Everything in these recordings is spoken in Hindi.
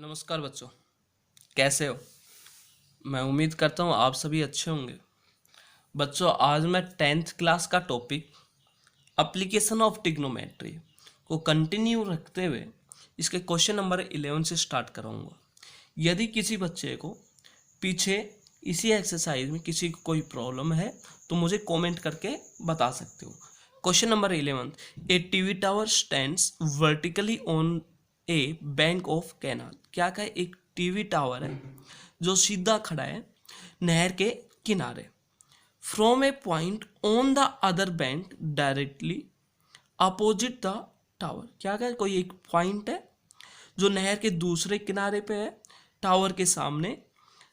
नमस्कार बच्चों, कैसे हो? मैं उम्मीद करता हूँ आप सभी अच्छे होंगे। बच्चों, आज मैं 10th क्लास का टॉपिक एप्लीकेशन ऑफ ट्रिग्नोमेट्री को कंटिन्यू रखते हुए इसके क्वेश्चन नंबर 11 से स्टार्ट कराऊंगा। यदि किसी बच्चे को पीछे इसी एक्सरसाइज में किसी को कोई प्रॉब्लम है तो मुझे कमेंट करके बता सकते हो। Question number 11, A TV tower stands vertically on A bank of canal. क्या का एक टीवी टावर है जो सीधा खड़ा है नहर के किनारे। From A point on the other bank directly opposite the tower. क्या का कोई एक पॉइंट है जो नहर के दूसरे किनारे पे है टावर के सामने।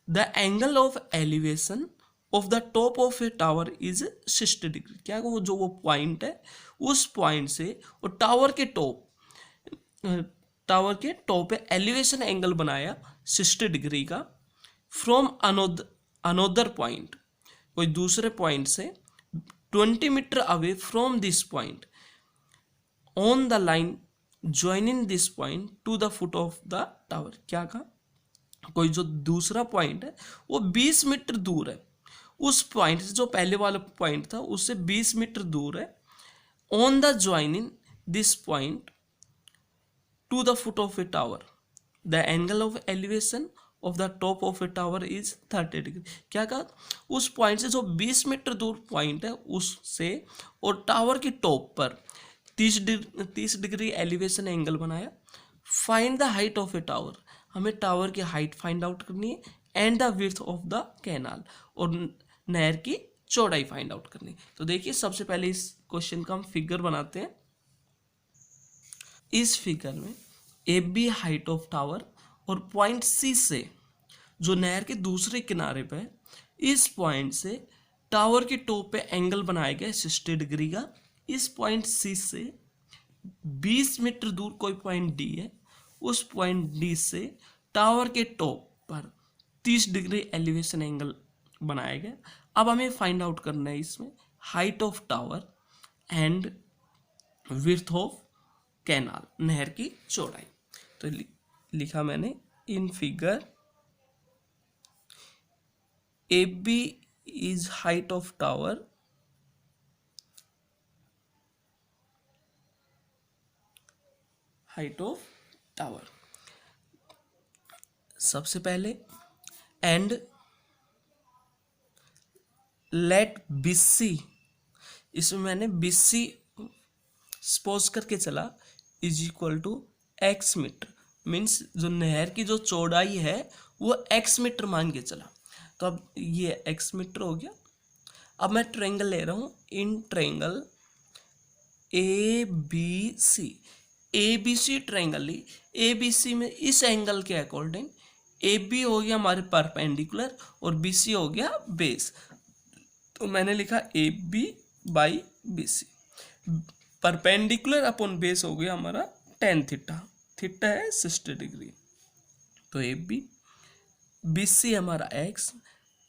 The angle of elevation of the top of a tower is 60 degree. क्या वो पॉइंट है, उस पॉइंट से और टावर के टॉप पे एलिवेशन एंगल बनाया 60 डिग्री का। फ्रॉम अनोदर पॉइंट, कोई दूसरे पॉइंट से 20 metre away from this point on the line joining this point to the foot of the tower. क्या कहा, कोई जो दूसरा पॉइंट है वो 20 मीटर दूर है उस पॉइंट से, जो पहले वाला पॉइंट था उससे 20 मीटर दूर है। On the joining this point to the foot of a tower the angle of elevation of the top of a tower is 30 degree. क्या कहा, उस पॉइंट से जो 20 मीटर दूर पॉइंट है उससे और टावर की टॉप पर 30 डिग्री एलिवेशन एंगल बनाया। Find the height of a tower, हमें टावर की हाइट फाइंड आउट करनी है। And the width of the canal, और नहर की चौड़ाई फाइंड आउट करनी है। तो देखिए, सबसे पहले इस क्वेश्चन का हम फिगर बनाते हैं। इस फिगर में A B height of tower और पॉइंट सी से, जो नहर के दूसरे किनारे पे है, इस पॉइंट से टावर की टॉप पे एंगल बनाया गया 60 डिग्री का। इस पॉइंट सी से 20 मीटर दूर कोई पॉइंट डी है, उस पॉइंट डी से टावर के टॉप पर 30 डिग्री एलिवेशन एंगल बनाया गया। अब हमें फाइंड आउट करना है इसमें height of tower and width of canal, नहर की चौड़ाई। तो लिखा मैंने in figure A B is height of tower सबसे पहले एंड लेट BC, इसमें मैंने BC सपोज करके चला is equal to x metre. Means जो नहर की जो चौड़ाई है वो x मीटर मान के चला। तो अब ये x मीटर हो गया। अब मैं ट्रायंगल ले रहा हूँ, इन ट्रायंगल ABC ट्रायंगल ली। ABC में इस एंगल के अकॉर्डिंग AB हो गया हमारे परपेंडिकुलर और BC हो गया बेस। तो मैंने लिखा AB by BC। Perpendicular upon base हो गया हमारा tan थीटा, थीटा है 60 डिग्री। तो AB, BC हमारा x,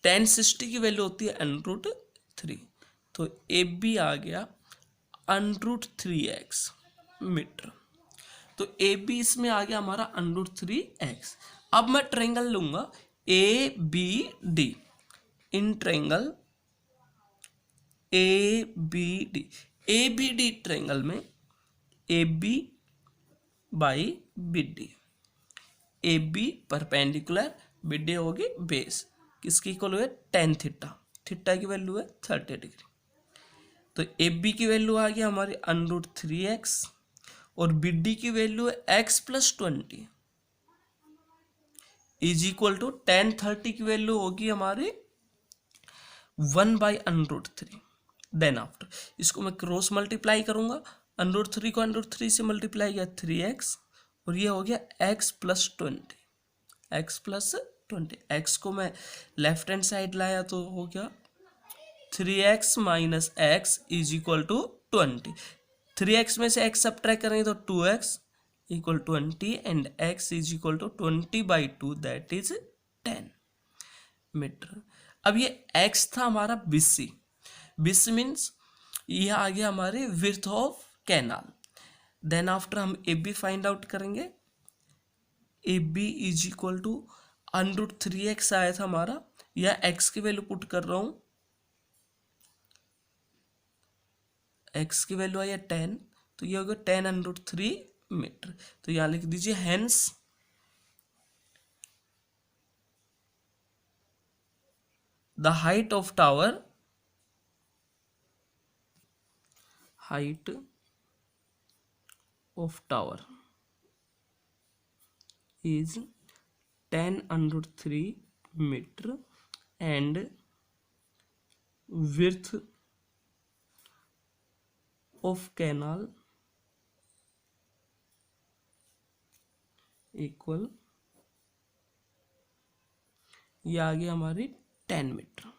tan 60 की वैल्यू होती है √3। तो AB आ गया √3x मीटर। तो AB इसमें आ गया हमारा √3x। अब मैं ट्रायंगल लूंगा ABD। In triangle ABD triangle में AB by BD, AB perpendicular, BD होगी बेस, किसकी इक्वल है tan थीटा, थीटा की वैल्यू है 30 डिग्री। तो AB की वैल्यू आ गई हमारी √3x और BD की वैल्यू है x + 20 is equal to tan 30 की वैल्यू होगी हमारी 1/√3। देन आफ्टर इसको मैं क्रॉस मल्टीप्लाई करूंगा, √3 को √3 से मल्टीप्लाई किया 3x और ये हो गया x + 20, x को मैं लेफ्ट हैंड साइड लाया तो हो गया 3x - x is equal to 20। 3x में से x सब्ट्रैक्ट करेंगे तो 2x = 20 and x is equal to 20/2 that is 10 metre. अब ये x था हमारा BC मीन्स ये आ गया हमारे width of canal. Then after हम AB फाइंड आउट करेंगे। A B is equal to √3x आया था हमारा, या x की वैल्यू पुट कर रहा हूं, x की वैल्यू आई 10, तो ये होगा 10√3 मीटर। तो यहां लिख दीजिए hence the height of tower, height of tower is 10√3 meter and width of canal equal, ये आ गया हमारी 10 metre.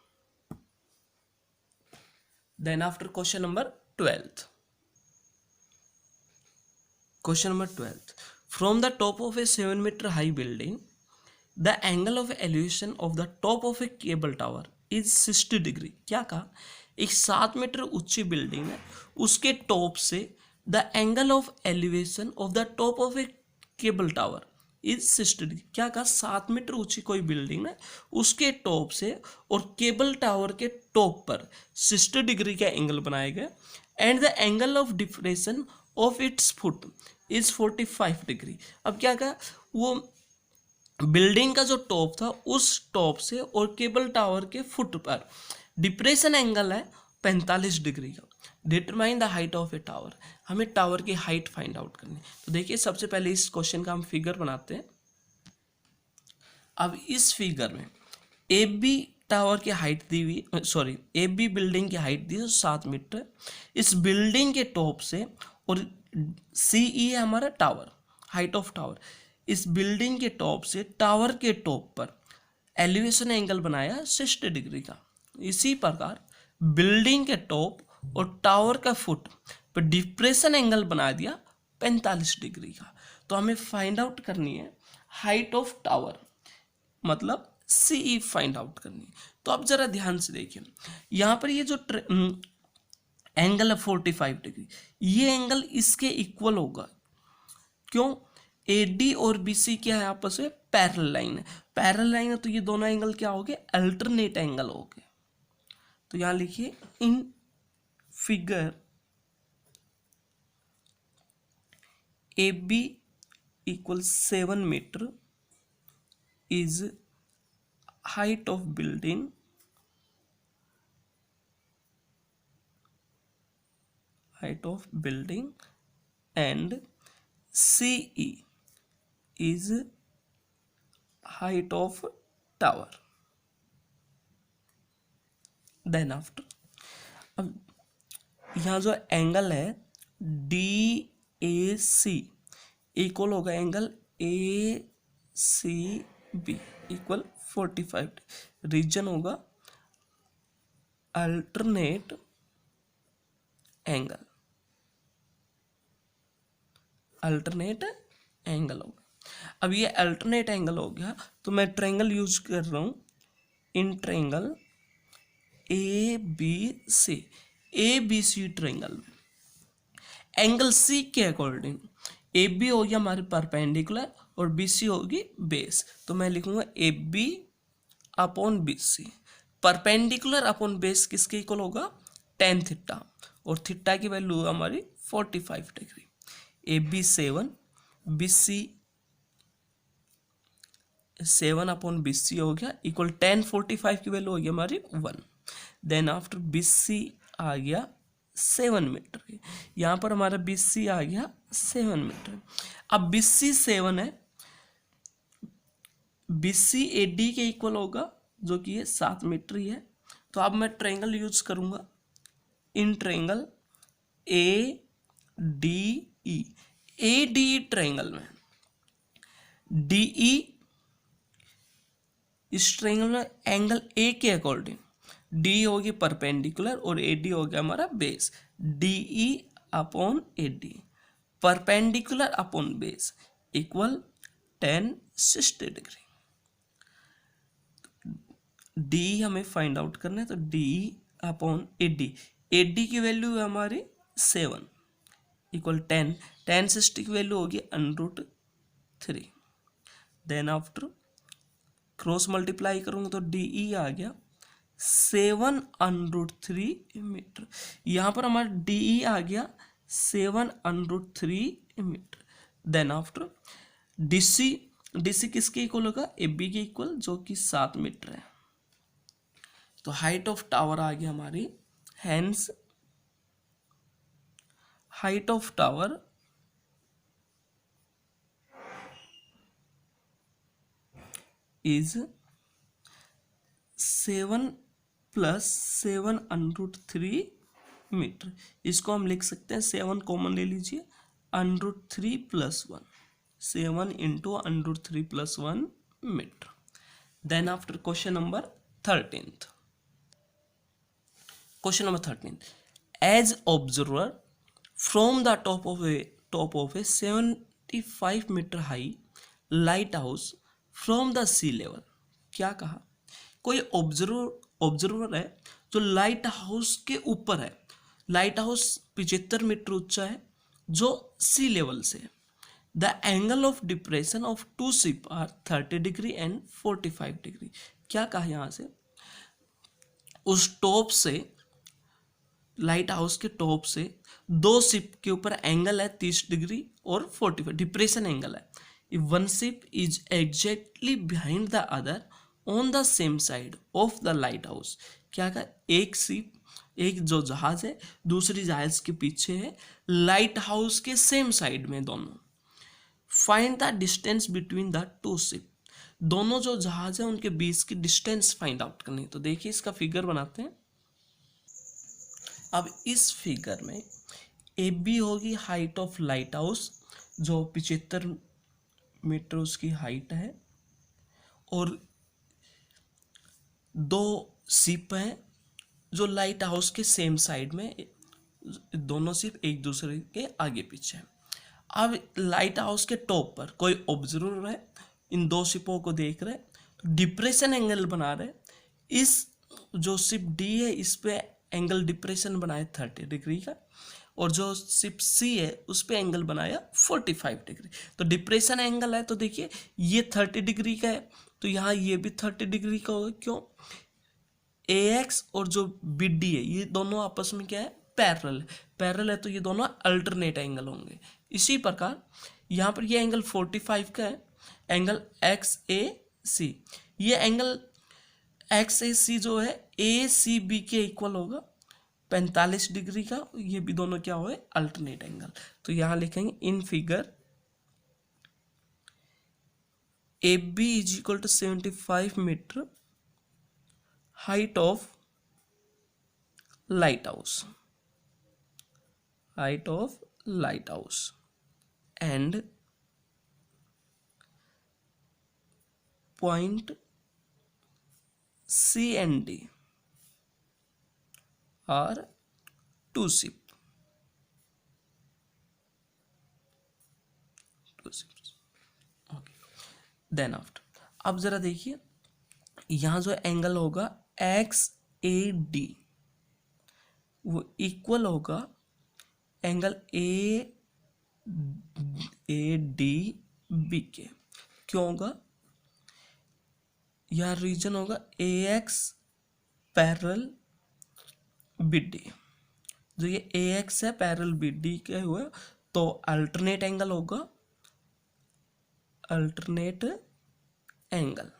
Then after question number 12th, question number 12th, from the top of a 7 metre high building the angle of elevation of the top of a cable tower is 60 degree. क्या कहा, एक 7 मीटर ऊंची बिल्डिंग है, उसके टॉप से the angle of elevation of the top of a cable tower is 60 degree. क्या कहा, 7 मीटर ऊंची कोई बिल्डिंग है, उसके टॉप से और केबल टावर के टॉप पर 60 डिग्री का एंगल बनाया गया, and the angle of depression of its foot is 45 degree. अब क्या कहा, वो बिल्डिंग का जो टॉप था उस टॉप से और केबल टावर के फुट पर डिप्रेशन एंगल है 45 डिग्री का। Determine the height of a tower, हमें टावर की हाइट फाइंड आउट करनी। तो देखिए सबसे पहले इस क्वेश्चन का हम फिगर बनाते हैं। अब इस फिगर में ए बी टावर की हाइट दी हुई, सॉरी ए बी बिल्डिंग की हाइट दी है 7 मीटर। इस बिल्डिंग के टॉप से, और सी ई है हमारा टावर, हाइट ऑफ टावर, इस बिल्डिंग के टॉप से टावर के टॉप पर एलिवेशन एंगल बनाया 60 डिग्री का। इसी प्रकार बिल्डिंग के टॉप और टावर का फुट पर डिप्रेशन एंगल बना दिया 45 डिग्री का। तो हमें फाइंड आउट करनी है हाइट ऑफ टावर, मतलब सीई फाइंड आउट करनी है। तो आप जरा ध्यान से देखिए, यहाँ पर ये जो एंगल है 45 डिग्री, ये एंगल इसके इक्वल होगा। क्यों, AD और BC क्या है, आपस में पैरेलल लाइन है। पैरेलल लाइन है तो ये दोनों एंगल क्या हो गए, अल्टरनेट एंगल हो गए। तो यहां लिखिए in figure AB equal 7 metre is height of building and CE is height of tower. Then after, अब यहाँ जो एंगल है DAC इक्वल होगा एंगल ACB इक्वल 45, रीजन होगा अल्टरनेट एंगल, अल्टरनेट एंगल होगा। अब ये अल्टरनेट एंगल हो गया, तो मैं ट्रायंगल यूज कर रहा हूं, इन ट्रायंगल ABC, ABC ट्रायंगल में एंगल C के अकॉर्डिंग AB हो गया हमारे परपेंडिकुलर और BC होगी बेस। तो मैं लिखूंगा AB upon BC, perpendicular upon base किसके इक्वल होगा, tan थीटा, और थीटा की वैल्यू हमारी 45 degree. AB 7, BC 7 upon BC हो गया इक्वल tan 45 की वैल्यू हो गई हमारी 1। देन आफ्टर BC आ गया 7 मीटर की, यहाँ पर हमारा BC आ गया 7 मीटर। अब BC 7 है, BC AD के इक्वल होगा जो कि ये 7 मीटर ही है। तो अब मैं ट्रायंगल यूज करूंगा, in triangle ADE, ADE triangle में DE इस ट्रायंगल में एंगल A के अकॉर्डिंग D होगी परपेंडिकुलर और AD हो गया हमारा base, DE upon AD perpendicular upon base equal tan 60 degree. DE हमें फाइंड आउट करना है, तो DE अपॉन AD, AD की वैल्यू है हमारी 7 इक्वल tan 60 की वैल्यू होगी √3। देन आफ्टर क्रॉस मल्टीप्लाई करूँगा तो डी ई आ गया 7√3 मीटर। यहाँ पर हमारा डी ई आ गया 7√3 metre. Then after D C किसके इक्वल होगा, ए बी के इक्वल, जो कि 7 मीटर है। तो हाइट ऑफ टावर आ गया हमारी, hence height of tower is 7 + 7√3 metre. इसको हम लिख सकते हैं, 7 कॉमन ले लीजिए, √3 + 1, 7 × √3 + 1 metre. Then after question number 13th। Question number 13, as observer from the top of a 75 metre high lighthouse from the sea level. क्या कहा, कोई ऑब्जर्वर है जो लाइट हाउस के ऊपर है। लाइट हाउस 75 मीटर ऊंचा है जो सी लेवल से। The angle of depression of two ship are 30 degree and 45 degree. क्या कहा यहाँ से, उस टॉप से, लाइट हाउस के टॉप से दो शिप के ऊपर एंगल है 30 डिग्री और 45 डिप्रेशन एंगल है। If one ship is exactly behind the other on the same side of the light house. क्या कहा, एक शिप, एक जो जहाज है दूसरी जहाज के पीछे है, लाइट हाउस के सेम साइड में दोनों। Find the distance between the two ship. दोनों जो जहाज है उनके बीच की डिस्टेंस फाइंड आउट करनी है। तो देखिए इसका फिगर बनाते हैं। अब इस फिगर में ए बी होगी हाइट ऑफ लाइट हाउस, जो 75 मीटर उसकी हाइट है, और दो शिप हैं जो लाइट हाउस के सेम साइड में, दोनों शिप एक दूसरे के आगे पीछे हैं। अब लाइट हाउस के टॉप पर कोई ऑब्जर्वर है, इन दो शिपों को देख रहे, तो डिप्रेशन एंगल बना रहे। इस जो शिप डी है इस पे एंगल डिप्रेशन बनाया 30 डिग्री का, और जो शिप सी है उस पे एंगल बनाया 45 डिग्री। तो डिप्रेशन एंगल है तो देखिए ये 30 डिग्री का है, तो यहाँ ये भी 30 डिग्री का होगा। क्यों, ए एक्स और जो बी डी है ये दोनों आपस में क्या है, पैरेलल है, तो ये दोनों अल्टरनेट एंगल होंगे। इसी प्रकार यहाँ पर ये एंगल 45 का है, एंगल एक्स ए सी। ये एंगल एक्स ए सी जो है ए सी बी के इक्वल होगा 45 डिग्री का। ये भी दोनों क्या हुए, अल्टरनेट एंगल। तो यहाँ लिखेंगे in figure A B is equal to 75 metre height of lighthouse, height of lighthouse, and point C and D are two ships. Okay. Then after, अब जरा देखिए यहाँ जो एंगल होगा XAD वो इक्वल होगा एंगल ADB के। क्यों होगा, यह रीजन होगा AX पैरेलल BD। जो ये AX है पैरेलल BD के हुए, तो अल्टरनेट एंगल होगा, अल्टरनेट एंगल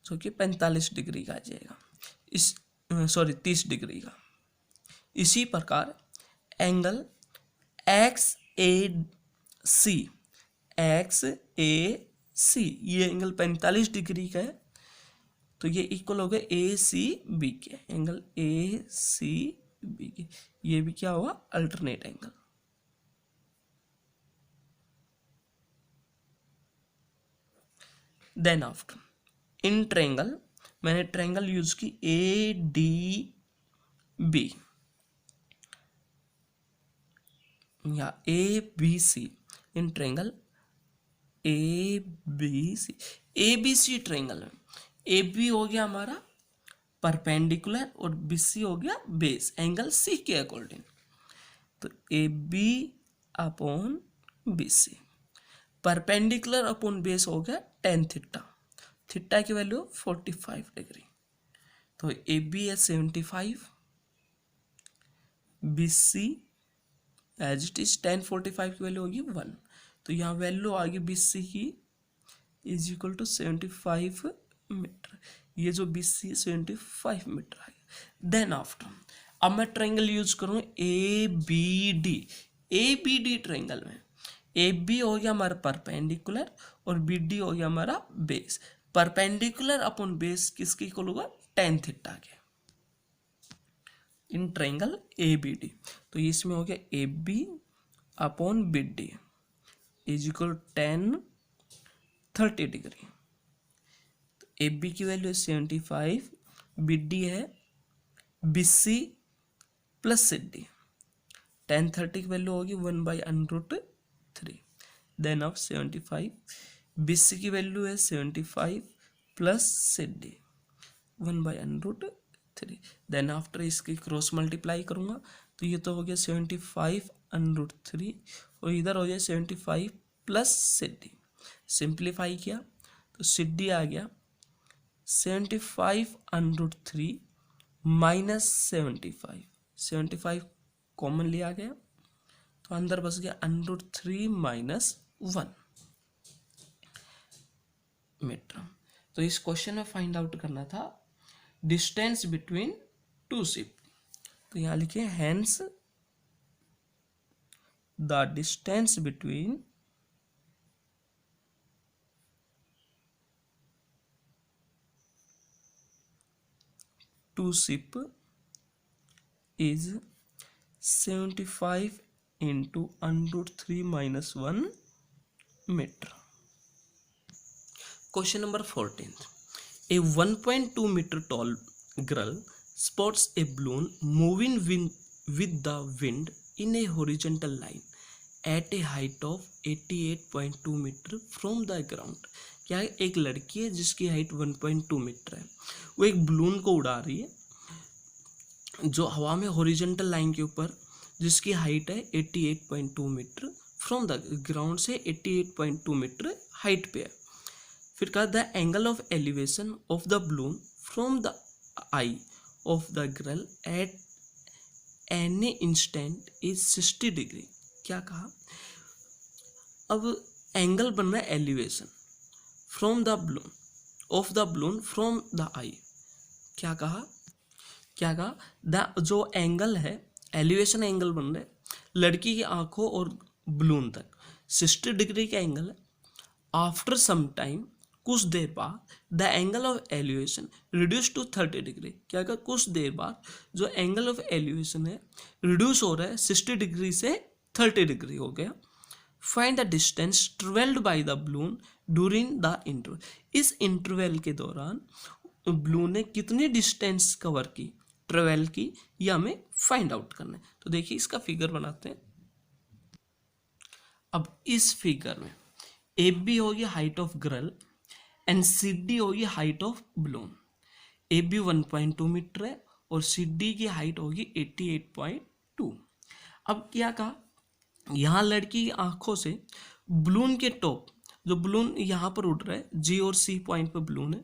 जो कि 45 डिग्री का आ जाएगा, इस 30 डिग्री का। इसी प्रकार एंगल XAC ये एंगल 45 डिग्री का है, तो ये इक्वल हो गया ACB के, एंगल ACB के। ये भी क्या हुआ, alternate angle. Then after in triangle, मैंने ट्रायंगल यूज की ADB या ABC। In triangle ABC triangle में AB हो गया हमारा परपेंडिकुलर और BC हो गया बेस, एंगल C के अकॉर्डिंग। तो AB upon BC, perpendicular upon base हो गया टेन थीटा, थीटा की वैल्यू 45 डिग्री। तो ए बी है 75, B C as it is tan 45 की वैल्यू होगी 1। तो यहाँ वैल्यू आ गई बी सी की इज इक्वल टू 75 मीटर। ये जो बी सी 75 मीटर आ गया। देन आफ्टर अब मैं ट्रायंगल यूज करूँ A B D. A B D triangle में ए बी हो गया हमारा परपेंडिकुलर और बी डी हो गया हमारा बेस। परपेंडिकुलर अपॉन बेस किसके इक्वल होगा, टेन थीटा के, in triangle A B D. तो इसमें हो गया A B upon B D is equal 10 30 degree. तो ए बी की वैल्यू है 75, बी डी है B C plus C D. 10 30 की वैल्यू होगी 1/√3। देन ऑफ 75, बी सी की वैल्यू है 75 plus C D 1/√3। Then after इसकी क्रॉस मल्टीप्लाई करूँगा तो ये तो हो गया 75√3 और इधर हो गया 75 प्लस सी डी। सिंप्लीफाई किया तो सी डी आ गया 75√3 माइनस 75 कॉमन लिया गया तो अंदर बस गया √3 माइनस 1 मीटर। तो इस क्वेश्चन में फाइंड आउट करना था डिस्टेंस बिटवीन टू शिप। तो यहाँ लिखे hence the distance between two ship is 75 into √3 minus 1 meter. Question number 14. A 1.2 meter tall girl spots a balloon moving with the wind in a horizontal line at a height of 88.2 meter from the ground. क्या एक लड़की है जिसकी हाइट 1.2 मीटर है, वो एक बलून को उड़ा रही है जो हवा में हॉरिजॉन्टल लाइन के ऊपर, जिसकी हाइट है 88.2 मीटर फ्रॉम द ग्राउंड से 88.2 मीटर हाइट पे है। फिर कहा the angle of elevation of the balloon from the eye of the girl at any instant is 60 degree. क्या कहा, अब एंगल बन रहा है elevation from the balloon of the balloon from the eye. क्या कहा द जो एंगल है एलिवेशन एंगल बन रहा है लड़की की आंखों और बलून तक 60 डिग्री का एंगल है। आफ्टर सम टाइम कुछ देर बाद the angle of elevation reduce to 30 degree. क्या कहा, कुछ देर बाद जो एंगल ऑफ एलिवेशन है रिड्यूस हो रहा है 60 डिग्री से 30 डिग्री हो गया। Find the distance travelled by the balloon during the interval. इस इंटरवल के दौरान बलून ने कितनी डिस्टेंस कवर की, ट्रेवल की, ये हमें फाइंड आउट करना है। तो देखिए इसका फिगर बनाते हैं। अब इस फिगर में ए बी होगी height of girl and C D होगी height of balloon. A B 1.2 metre है और सी डी की हाइट होगी 88.2। अब क्या कहा, यहाँ लड़की की आंखों से बलून के टॉप, जो बलून यहाँ पर उड़ रहा है जी और सी पॉइंट पर बलून है,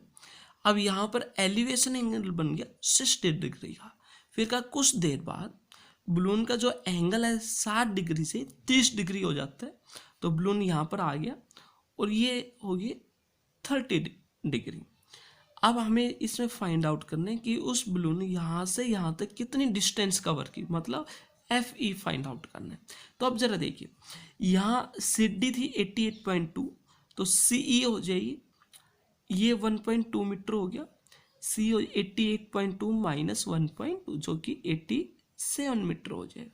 अब यहाँ पर एलिवेशन एंगल बन गया 60 डिग्री का। फिर कहा कुछ देर बाद बलून का जो एंगल है 60 डिग्री से 30 डिग्री हो जाता है, तो बलून यहाँ पर आ गया और ये होगी 30 डिग्री। अब हमें इसमें फाइंड आउट करना है कि उस बलून ने यहाँ से यहाँ तक कितनी डिस्टेंस कवर की, मतलब एफ ई फाइंड आउट करना है। तो अब जरा देखिए, यहाँ सी डी थी 88.2, तो सी ई हो जाएगी, ये 1.2 मीटर हो गया, सी 88.2 माइनस 1.2 जो कि 87 मीटर हो जाएगा।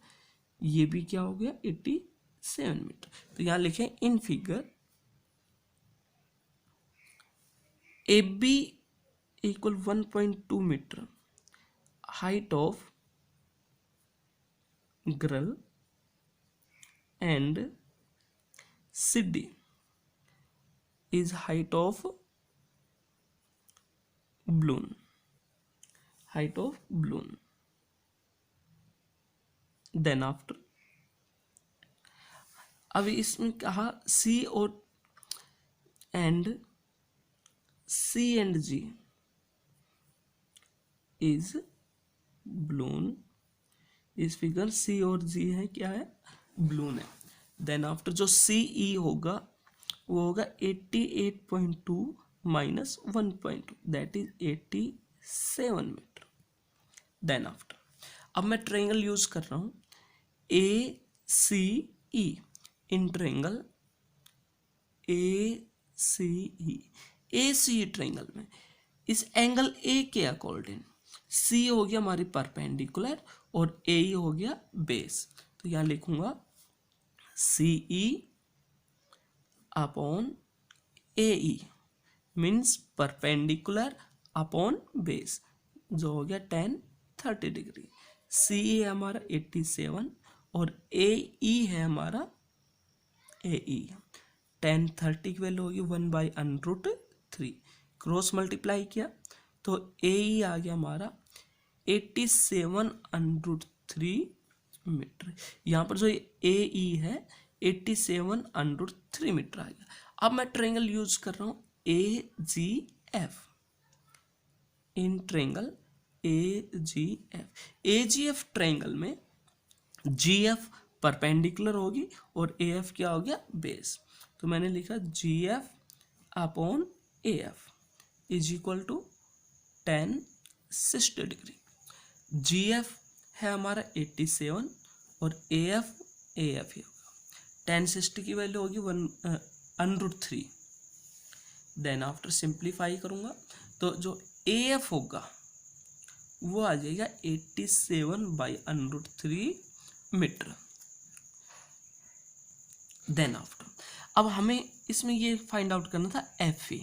ये भी क्या हो गया 87 मीटर। तो यहाँ लिखें in figure A B equal 1.2 metre height of girl and C D is height of balloon, height of balloon. Then after अब इसमें कहा C और and C and G is balloon. इस फिगर C और G है क्या है, balloon है. देन आफ्टर जो CE होगा वो होगा 88.2 minus 1.2 that is 87 metre. Then after अब मैं ट्रायंगल यूज कर रहा हूँ ACE. In triangle ACE triangle में इस एंगल A के अकॉर्डिंग C हो गया हमारी परपेंडिकुलर और AE हो गया बेस. तो यहाँ लिखूंगा CE upon AE means perpendicular upon base जो हो गया 10-30 डिग्री. CE है हमारा 87 और AE है हमारा AE. 10-30 की वैल्यू होगी 1/√3. क्रॉस मल्टीप्लाई किया तो AE आ गया हमारा 87√3 मीटर. यहाँ पर जो AE है 87√3 मीटर आ गया. अब मैं ट्रायंगल यूज कर रहा हूँ AGF. In triangle AGF triangle में GF परपेंडिकुलर होगी और AF क्या हो गया बेस. तो मैंने लिखा GF upon AF is equal to 10-60 degree. GF है हमारा 87 और AF ही होगा. 10-60 की वैल्यू होगी 1√3. देन आफ्टर सिंप्लीफाई करूंगा तो जो AF होगा वो आ जाएगा 87/√3 मीटर. देन आफ्टर अब हमें इसमें ये फाइंड आउट करना था FE.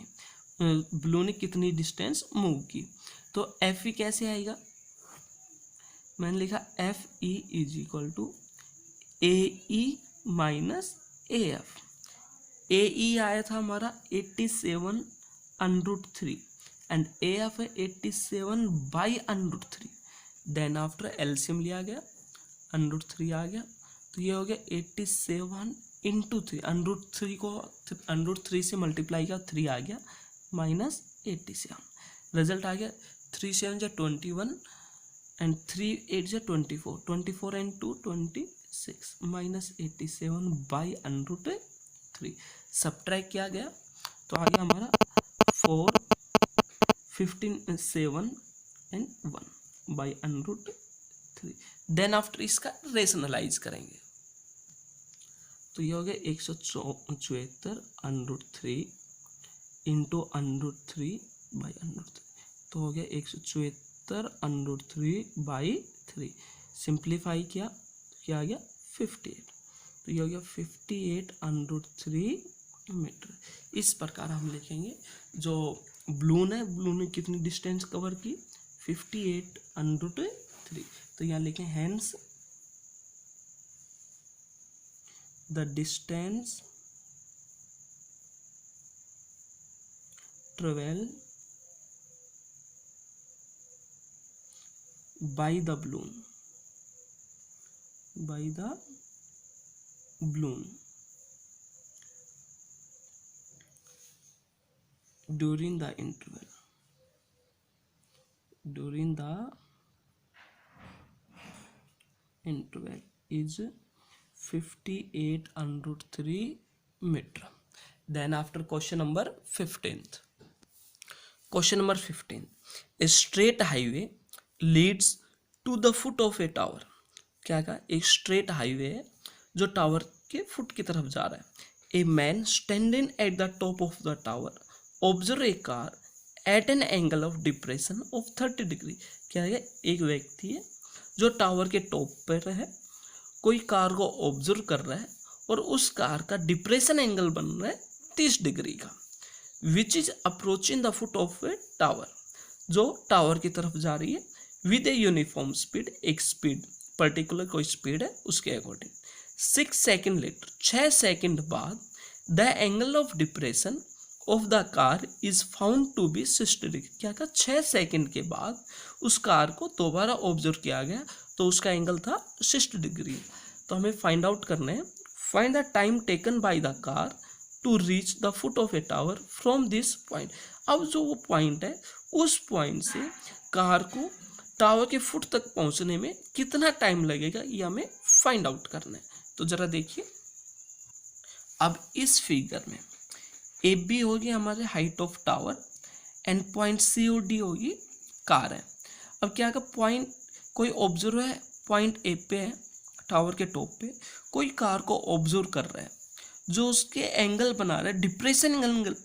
ब्लू ने कितनी डिस्टेंस मूव की. तो FE कैसे आएगा, मैंने लिखा FE is equal to AE minus AF. AE आया था हमारा 87√3 एंड AF है 87/√3. देन आफ्टर एलसीएम लिया गया, √3 आ गया तो ये हो गया 87 इंटू 3. √3 को √3 से मल्टीप्लाई किया 3 आ गया माइनस 87. रिजल्ट आ गया 3 7 जा 21 एंड 3 8 जा 24. 24 एंड 2 26 माइनस 87/√3. सब्ट्रैक्ट किया गया तो आ गया हमारा 4 15 7 एंड 1/√3. देन आफ्टर इसका रेशनलाइज करेंगे तो ये हो गया 174√3 इंटू √3/√3. तो हो गया 174√3/3. सिंप्लीफाई किया तो क्या आ गया 58. तो ये हो गया 58√3 मीटर. इस प्रकार हम लिखेंगे जो ब्लून है, ब्लून ने कितनी डिस्टेंस कवर की 58√3. तो यहाँ लिखें hence the distance travel by the balloon during the interval is 58√3 meter. Then after question number 15th. Question number 15. A straight highway leads to the foot of a tower. क्या कहा, एक स्ट्रेट हाईवे है जो टावर के फुट की तरफ जा रहा है. A man standing at the top of the tower observe a car eight an angle of depression of 30 degree. क्या है, एक व्यक्ति है जो टावर के टॉप पर है, कोई कार को ऑब्जर्व कर रहा है और उस कार का डिप्रेशन एंगल बन रहा है 30 डिग्री का. Which is approaching the foot of a tower, जो टावर की तरफ जा रही है विद ए यूनिफॉर्म स्पीड, एक स्पीड पर्टिकुलर कोई स्पीड है उसके अकॉर्डिंग. 6 सेकेंड लेटर, 6 सेकेंड बाद the angle of depression of the car is found to be 60 degree. क्या कहा, 6 सेकेंड के बाद उस कार को दोबारा ऑब्जर्व किया गया तो उसका एंगल था 60 डिग्री. तो हमें फाइंड आउट करना है, find the time taken by the car to reach the foot of a tower from this point. अब जो वो पॉइंट है, उस पॉइंट से कार को टावर के फुट तक पहुंचने में कितना टाइम लगेगा, ये हमें फाइंड आउट करना है। तो जरा देखिए, अब इस फिगर में ए बी होगी हमारे height of tower and point C और डी होगी कार है। अब क्या का पॉइंट, कोई ऑब्जर्व है पॉइंट ए पे है, टावर के टॉप पे कोई कार को ऑब्जर्व कर रहा है, जो उसके एंगल बना रहा है, डिप्रेशन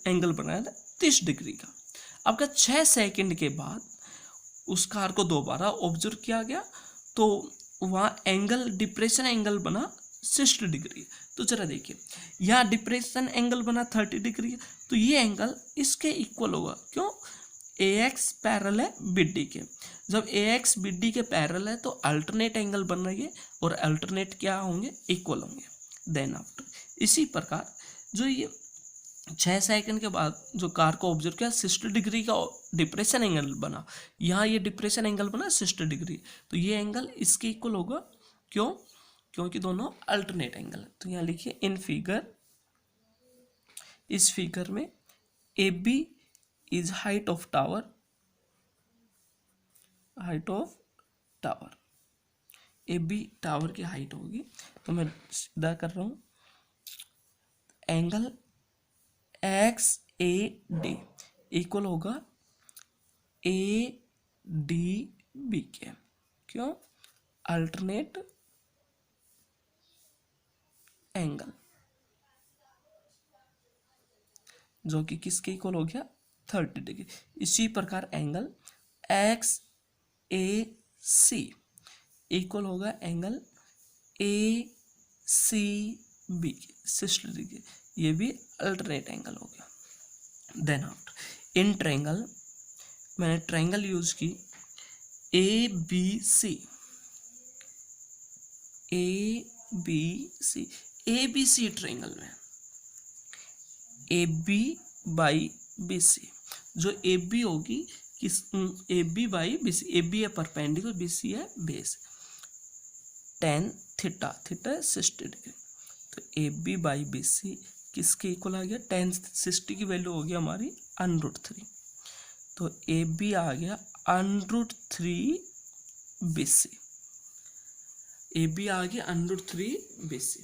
एंगल बना रहा है 30 डिग्री का। अब का 6 सेकंड के बाद उस कार को दोबारा ऑब्जर्व किया गया, तो वहाँ एंगल, डिप्रेशन एंगल बना 60 डिग्री। तो जरा देखिए, यहाँ डिप्रेशन एंगल बना 30 डिग्री, तो ये एंगल इसके इक्वल होगा। क्यों? ए एक्स पैरल है बी डी के। जब ए एक्स बी डी के पैरल है तो अल्टरनेट एंगल बन रही है, और अल्टरनेट क्या होंगे, इक्वल होंगे। देन आफ्टर इसी प्रकार जो ये 6 सेकंड के बाद जो कार को ऑब्जर्व किया 60 डिग्री का डिप्रेशन एंगल बना, यहाँ ये डिप्रेशन एंगल बना 60 डिग्री, तो ये एंगल इसके इक्वल होगा। क्यों? क्योंकि दोनों अल्टरनेट एंगल है। तो यहाँ लिखिए इन फिगर, इस फिगर में A B is height of tower, height of tower, A B tower की हाइट होगी। तो मैं सीधा कर रहा हूँ, angle X A D equal होगा ए डी बी के। क्यों? अल्टरनेट एंगल, जो कि किसके इक्वल हो गया, 30 डिग्री। इसी प्रकार angle X A C equal होगा angle A C B 60 degree, ये भी अल्टरनेट एंगल हो गया। देन आफ्टर इन ट्रायंगल, मैंने ट्रायंगल यूज की A B C, A B C, A B C triangle में A B by B C, जो ए बी होगी किस, A B by B C, A B है परपेंडिकुलर, बी सी है बेस, टेन थीटा, थीटा है 60 डिग्री। तो A B by B C किसके इक्वल आ गया, टेन 60 की वैल्यू हो गई हमारी √3, तो ए बी आ गया √3 बी सी, ए बी आ गया √3 बी सी।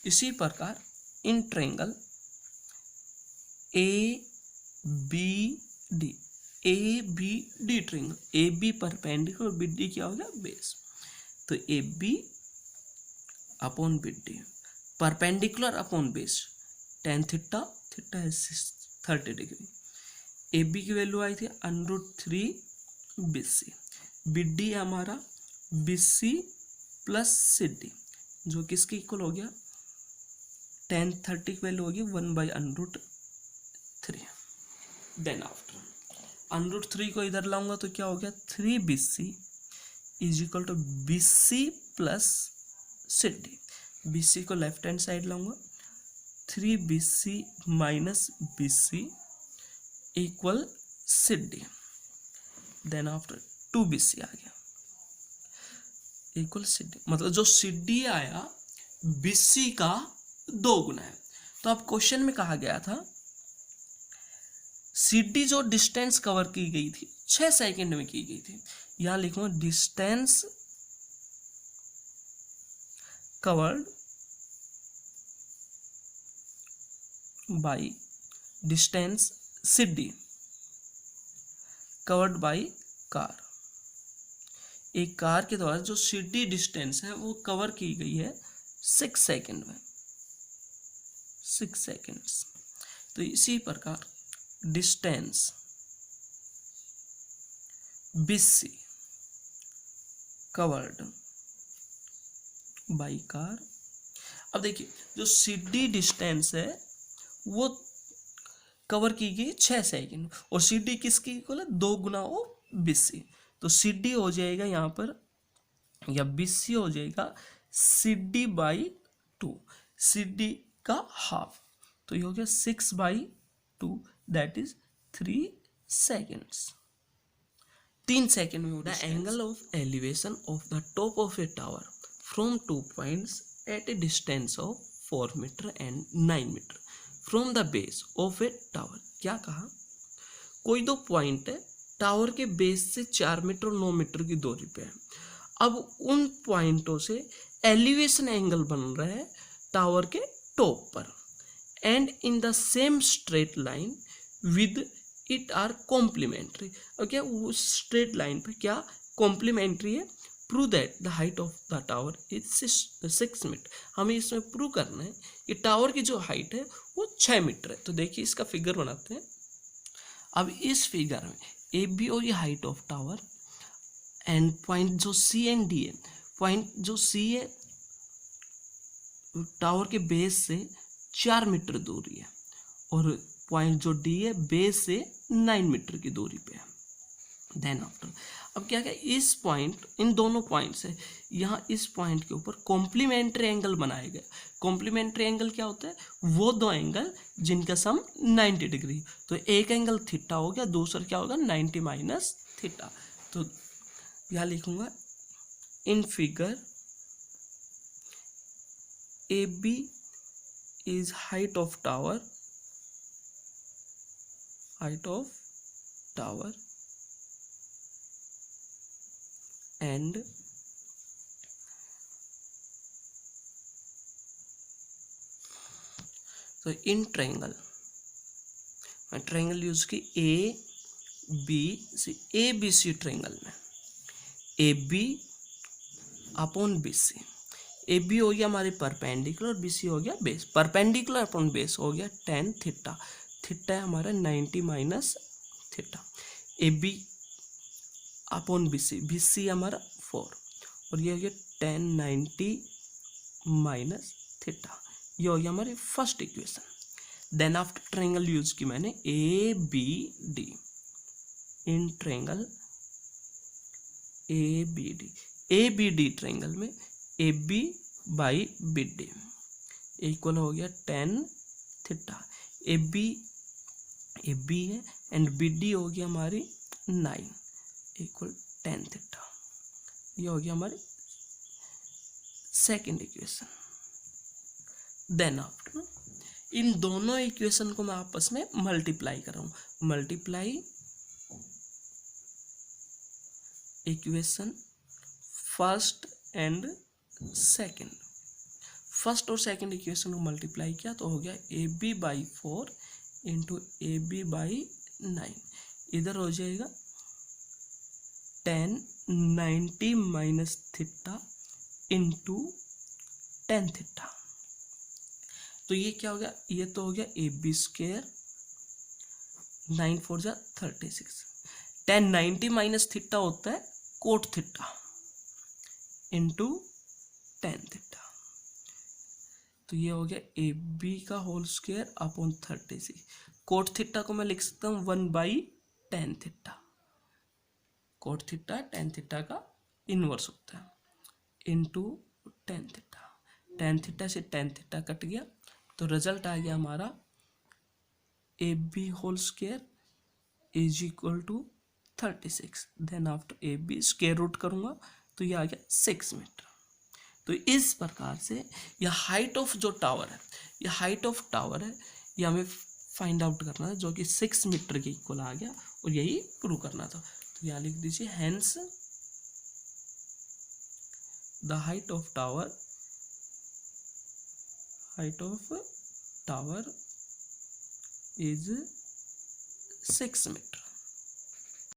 इसी प्रकार in triangle A B D, A B D triangle, A B perpendicular, B D क्या हो गया, बेस। तो A B upon B D, perpendicular upon base, tan theta, theta है 30 डिग्री। ए बी की वैल्यू आई थी √3 बी सी, बी डी हमारा B C plus C D, जो किसके इक्वल हो गया, टेन 30 की वैल्यू होगी 1/√3। देन आफ्टर √3 को इधर लाऊंगा तो क्या हो गया, 3 B C is equal to B C plus C D, B C को लेफ्ट हैंड साइड लाऊंगा, 3 B C minus B C equal C D. Then after 2 B C आ गया इक्वल सी डी, मतलब जो सी डी आया बी सी का 2 गुना है। तो अब क्वेश्चन में कहा गया था सी डी जो डिस्टेंस कवर की गई थी 6 सेकंड में की गई थी, यहां लिखूंगा distance covered by, distance C D covered by car. एक कार के द्वारा जो सी डी डिस्टेंस है वो कवर की गई है 6 सेकंड में, 6 सेकंड्स। तो इसी प्रकार distance B C covered by car. अब देखिए जो सी डी डिस्टेंस है वो कवर की गई 6 सेकंड, और सी डी किसकी इक्वल है, 2 गुना हो बी सी। तो सी डी हो जाएगा यहाँ पर, या बी सी हो जाएगा C D by 2, C D का हाफ, तो ये हो गया 6/2, दैट इज 3 सेकेंड्स, 3 सेकेंड में। The angle of elevation of the top of a tower from 2 points at a distance of 4 metre and 9 metre from the base of a tower. क्या कहा, कोई दो पॉइंट है, टावर के बेस से 4 मीटर और 9 मीटर की दूरी पे है। अब उन पॉइंटों से एलिवेशन एंगल बन रहा है टावर के टॉप पर, and in the same straight line with it are complementary. अब क्या उस स्ट्रेट लाइन पे क्या कॉम्प्लीमेंट्री है, prove that the height of the tower is 6 metre. हमें इसमें प्रूव करना है कि टावर की जो हाइट है वो 6 मीटर है। तो देखिए इसका फिगर बनाते हैं। अब इस फिगर में ए बी और ये height of tower, and point जो सी एंड डी है, पॉइंट जो सी है टावर के बेस से 4 मीटर दूरी है, और पॉइंट जो डी है बेस से 9 मीटर की दूरी पे है। देन आफ्टर अब क्या क्या इस पॉइंट, इन दोनों पॉइंट से यहाँ इस पॉइंट के ऊपर कॉम्प्लीमेंट्री एंगल बनाए गए। कॉम्प्लीमेंट्री एंगल क्या होता है, वो दो एंगल जिनका सम 90 डिग्री। तो एक एंगल थीटा हो गया, दूसरा क्या होगा 90 माइनस थीटा। तो यहाँ लिखूंगा in figure A B is height of tower, and so in triangle, मैं ट्रायंगल यूज की ए बी सी ट्रायंगल में A B upon B C. A B हो गया हमारे परपेंडिकुलर, बी सी हो गया बेस। परपेंडिकुलर अपॉन बेस हो गया tan थीटा, थीटा है हमारा 90 minus theta. A B upon B C हमारा 4, और ये हो गया tan 90 माइनस थीटा। ये हो गया हमारी first equation. Then after triangle use की मैंने A B D, in triangle A B D triangle में A B by B D equal हो गया tan थीटा। ए बी है एंड बी डी हो गया हमारी 9 इक्वल tan थीटा। ये हो गया हमारी सेकेंड इक्वेशन। देन आफ्टर इन दोनों इक्वेशन को मैं आपस में मल्टीप्लाई कर रहा हूँ। Multiply equation first and second, first और सेकेंड इक्वेशन को मल्टीप्लाई किया तो हो गया A B by 4 into A B by 9। इधर हो जाएगा tan 90 minus theta into tan theta. तो ये क्या हो गया, ये तो हो गया ए बी स्क्वायर, 9 4 जा 36। tan 90 माइनस थीटा होता है cot theta into tan theta. तो ये हो गया ए बी का whole square upon 36। Cot theta को मैं लिख सकता हूँ 1/tan theta. Cot theta tan theta का इनवर्स होता है into tan theta. tan theta से tan थीटा कट गया, तो रिजल्ट आ गया हमारा A B whole square is equal to 36। Then after A B square root करूंगा तो ये आ गया 6 मीटर। तो इस प्रकार से यह हाइट ऑफ जो टावर है, यह हाइट ऑफ टावर है, ये हमें फाइंड आउट करना है, जो कि 6 मीटर के इक्वल आ गया, और यही प्रूव करना था। तो यहाँ लिख दीजिए hence the height of tower is 6 metre.